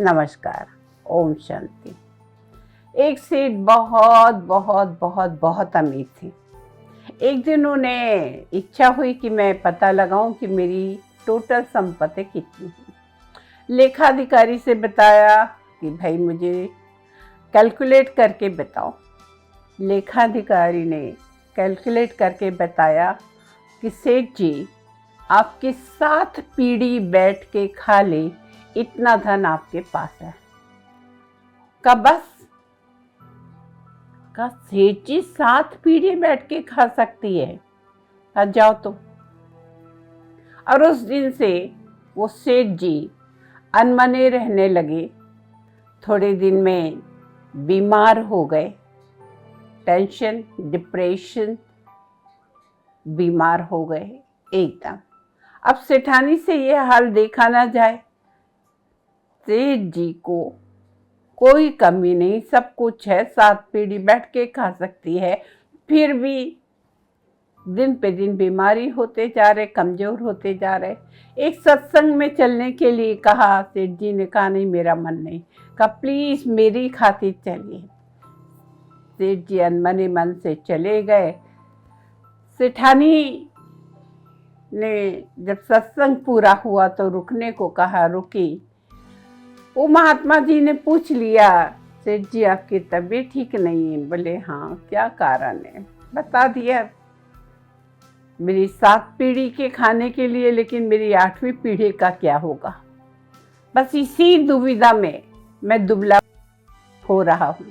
नमस्कार। ओम शांति। एक सेठ बहुत बहुत बहुत बहुत अमीर थे। एक दिन उन्हें इच्छा हुई कि मैं पता लगाऊं कि मेरी टोटल संपत्ति कितनी है। लेखाधिकारी से बताया कि भाई मुझे कैलकुलेट करके बताओ। लेखाधिकारी ने कैलकुलेट करके बताया कि सेठ जी, आपकी 7 पीढ़ी बैठ के खा ले इतना धन आपके पास है। का बस का सेठ जी 7 पीढ़ी बैठ के खा सकती है? का जाओ तुम। और उस दिन से वो सेठ जी अनमने रहने लगे। थोड़े दिन में बीमार हो गए। टेंशन, डिप्रेशन, बीमार हो गए एकदम। अब सेठानी से ये हाल देखा ना जाए। सेठ जी को कोई कमी नहीं, सब कुछ है, 7 पीढ़ी बैठ के खा सकती है, फिर भी दिन पे दिन बीमारी होते जा रहे, कमजोर होते जा रहे। एक सत्संग में चलने के लिए कहा। सेठ जी ने कहा नहीं, मेरा मन नहीं। कहा प्लीज मेरी खातिर चलिए। सेठ जी अनमने मन से चले गए। सेठानी ने जब सत्संग पूरा हुआ तो रुकने को कहा, रुकी। वो महात्मा जी ने पूछ लिया, सेठ जी आपकी तबीयत ठीक नहीं है? बोले हाँ, क्या कारण है? बता दिया। मेरी 7 पीढ़ी के खाने के लिए, लेकिन मेरी 8वीं पीढ़ी का क्या होगा? बस इसी दुविधा में मैं दुबला हो रहा हूँ।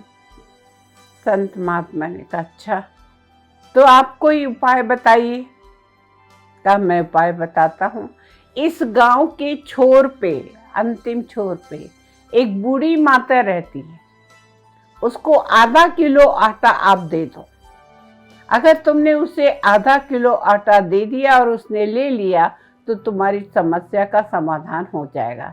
संत महात्मा ने कहा अच्छा, तो आप कोई उपाय बताइए। कहा मैं उपाय बताता हूँ। इस गांव के छोर पे, अंतिम छोर पे एक बूढ़ी माता रहती है। उसको आधा किलो आटा आप दे दो। अगर तुमने उसे आधा किलो आटा दे दिया और उसने ले लिया तो तुम्हारी समस्या का समाधान हो जाएगा।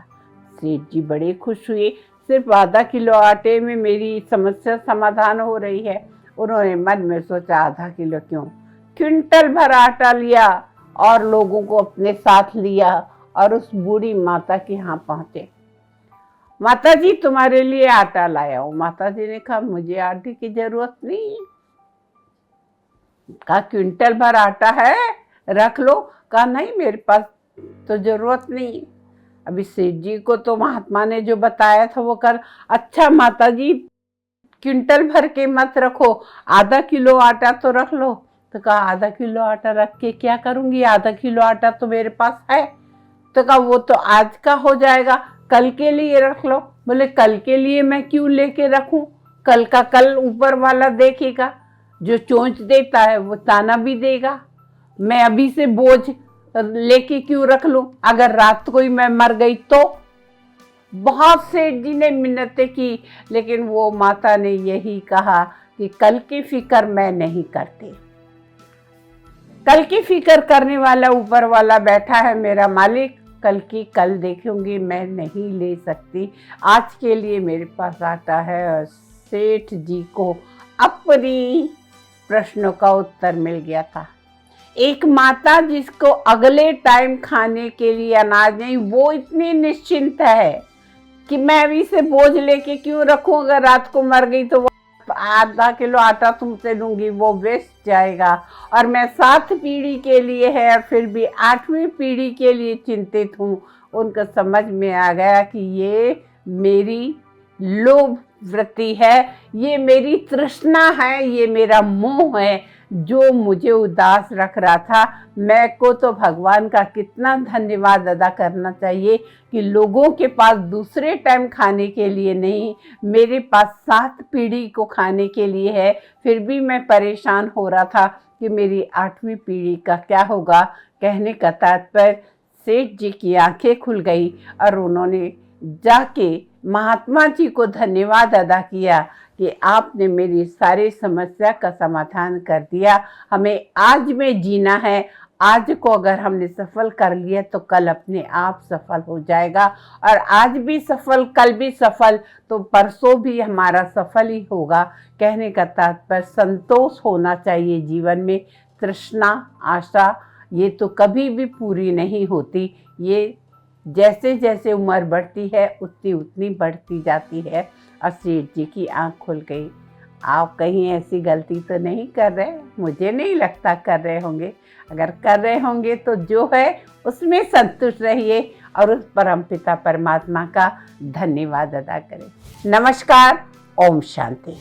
सेठ जी बड़े खुश हुए। सिर्फ आधा किलो आटे में मेरी समस्या समाधान हो रही है। उन्होंने मन में सोचा आधा किलो क्यों, क्विंटल भर आटा लिया और लोगों को अपने साथ लिया और उस बूढ़ी माता के यहाँ पहुंचे। माता जी तुम्हारे लिए आटा लाया हूँ। माता जी ने कहा मुझे आटे की जरूरत नहीं। कहा क्विंटल भर आटा है, रख लो। कहा नहीं, मेरे पास तो जरूरत नहीं। अभी सेठ जी को तो महात्मा ने जो बताया था वो कर। अच्छा माता जी, क्विंटल भर के मत रखो, आधा किलो आटा तो रख लो। तो कहा आधा किलो आटा रख के क्या करूंगी? आधा किलो आटा तो मेरे पास है। तो कहा वो तो आज का हो जाएगा, कल के लिए रख लो। बोले कल के लिए मैं क्यों लेके रखूं? कल का कल ऊपर वाला देखेगा। जो चोंच देता है वो ताना भी देगा। मैं अभी से बोझ लेके क्यों रख लूं? अगर रात को ही मैं मर गई तो? बहुत सेठ जी ने मिन्नतें की, लेकिन वो माता ने यही कहा कि कल की फिक्र मैं नहीं करती। कल की फिक्र करने वाला ऊपर वाला बैठा है, मेरा मालिक। कल की कल देखूंगी, मैं नहीं ले सकती। आज के लिए मेरे पास आटा है। और सेठ जी को अपनी प्रश्नों का उत्तर मिल गया था। एक माता जिसको अगले टाइम खाने के लिए अनाज नहीं, वो इतनी निश्चिंत है कि मैं अभी से बोझ लेके क्यों रखूं? अगर रात को मर गई तो आधा किलो आटा तुमसे लूंगी, वो वेस्ट जाएगा। और मैं 7 पीढ़ी के लिए है, फिर भी 8वीं पीढ़ी के लिए चिंतित हूँ। उनको समझ में आ गया कि ये मेरी लोभ वृत्ति है, ये मेरी तृष्णा है, ये मेरा मोह है जो मुझे उदास रख रहा था। मैं को तो भगवान का कितना धन्यवाद अदा करना चाहिए कि लोगों के पास दूसरे टाइम खाने के लिए नहीं, मेरे पास 7 पीढ़ी को खाने के लिए है। फिर भी मैं परेशान हो रहा था कि मेरी 8वीं पीढ़ी का क्या होगा। कहने का तात्पर्य, सेठ जी की आंखें खुल गई और उन्होंने जाके महात्मा जी को धन्यवाद अदा किया कि आपने मेरी सारी समस्या का समाधान कर दिया। हमें आज में जीना है। आज को अगर हमने सफल कर लिया तो कल अपने आप सफल हो जाएगा। और आज भी सफल, कल भी सफल, तो परसों भी हमारा सफल ही होगा। कहने का तात्पर्य संतोष होना चाहिए जीवन में। तृष्णा, आशा ये तो कभी भी पूरी नहीं होती। ये जैसे जैसे उम्र बढ़ती है उतनी उतनी बढ़ती जाती है। और सेठ जी की आंख खुल गई। आप कहीं ऐसी गलती तो नहीं कर रहे? मुझे नहीं लगता कर रहे होंगे। अगर कर रहे होंगे तो जो है उसमें संतुष्ट रहिए और उस परमपिता परमात्मा का धन्यवाद अदा करें। नमस्कार। ओम शांति।